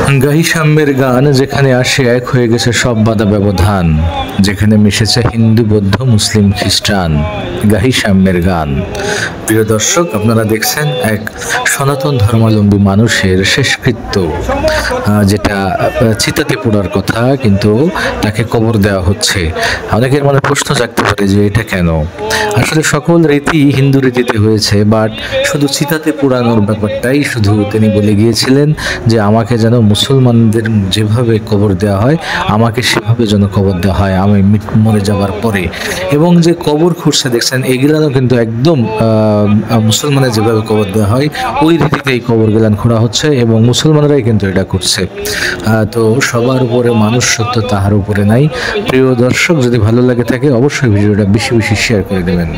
গাহি সাম্যের গান, যেখানে আসে এক হয়ে গেছে সব বাধা ব্যবধান, যেখানে মিশেছে হিন্দু, বৌদ্ধ, মুসলিম, খ্রিস্টান। গাহি সাম্যের গান। প্রিয় দর্শক, আপনারা দেখছেন এক সনাতন ধর্মাবলম্বী মানুষের শেষকৃত্য, যেটা চিতাতে পোড়ার কথা, কিন্তু তাকে কবর দেওয়া হচ্ছে। অনেকের মনে প্রশ্ন জাগতে পারে যে এটা কেন। আসলে সকল রীতি হিন্দু রীতিতে হয়েছে, বাট শুধু চিতাতে পোড়ানোর ব্যাপারটাই শুধু তিনি বলে গিয়েছিলেন যে আমাকে যেন মুসলমানদের যেভাবে কবর দেওয়া হয় আমাকে সেভাবে যেন কবর দেওয়া হয় আমি মরে যাবার পরে। এবং যে কবর খুঁড়ছে দেখছেন, এগুলানো কিন্তু একদম মুসলমানের যেভাবে কবর দেওয়া হয় ওই রীতিতে এই কবর গেলান খোঁড়া হচ্ছে, এবং মুসলমানরাই কিন্তু এটা করছে। তো সবার উপরে মানুষ সত্য, তাহার উপরে নাই। প্রিয় দর্শক, যদি ভালো লাগে থাকে অবশ্যই ভিডিওটা বেশি বেশি শেয়ার করে দেবেন।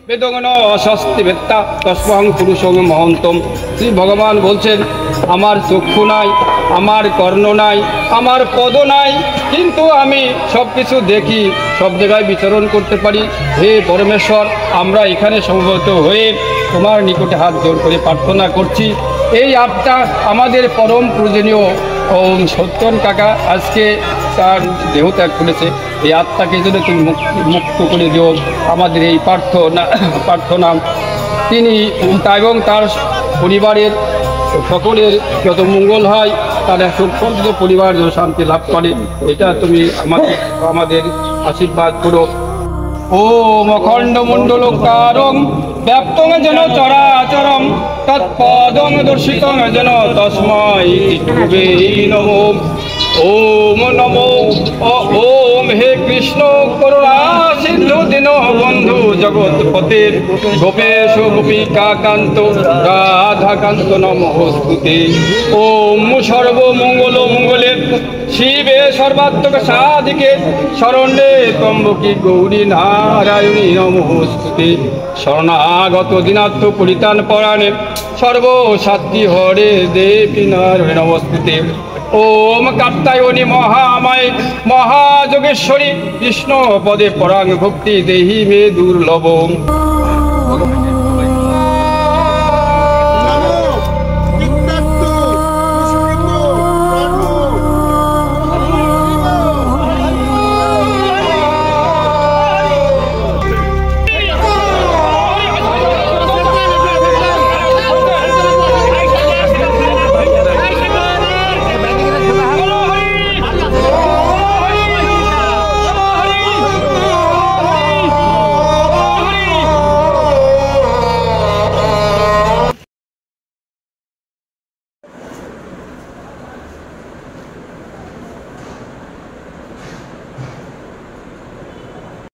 বেদঙ্গন অস্বস্তি বেত্তা তস্মং পুরুষং মহন্তম। শ্রী ভগবান বলছেন, আমার চক্ষু নাই, আমার কর্ণ নাই, আমার পদ নাই, কিন্তু আমি সব কিছু দেখি, সব জায়গায় বিচরণ করতে পারি। হে পরমেশ্বর, আমরা এখানে সমবেত হয়ে তোমার নিকটে হাত জোর করে প্রার্থনা করছি। এই আত্মা আমাদের পরম পূজনীয় সত্যন কাকা আজকে তার দেহ ত্যাগ করেছে। এই আত্মাকে যদি তুমি মুক্ত করে দিও, আমাদের এই প্রার্থনা তিনি এবং তার পরিবারের সকলের যত মঙ্গল হয়, তারা সকল পরিবার যেন শান্তি লাভ করে, এটা তুমি আমাদের আশীর্বাদ করো। ওম অখণ্ড মণ্ডলকারং ব্যাপ্তং যেন চরাচরম তৎপদং দর্শিতং যেন তস্मै নমো। ওম নমো ওম। হে কৃষ্ণ করুণা সিন্ধু দীন বন্ধু জগৎপতে গোপেশ গোপিকা কান্ত রাধাকান্ত নমস্তুতে। ওম সর্বমঙ্গল মঙ্গলে শিবে সর্বাত্মক সাধিকে শরণ্যে ত্র্যম্বকী গৌরী নারায়ণী নমস্তুতে। শরণাগত দীনার্থ পরিত্রাণ পরায়ণে সর্বসাত্রী হরে দেবী নারায়ণী নমস্তুতে। ওম কাত্যায়নী মহামায় মহাযোগেশ্বরী কৃষ্ণ পদে পরাং ভক্তি দেহি মে দুর্লভ।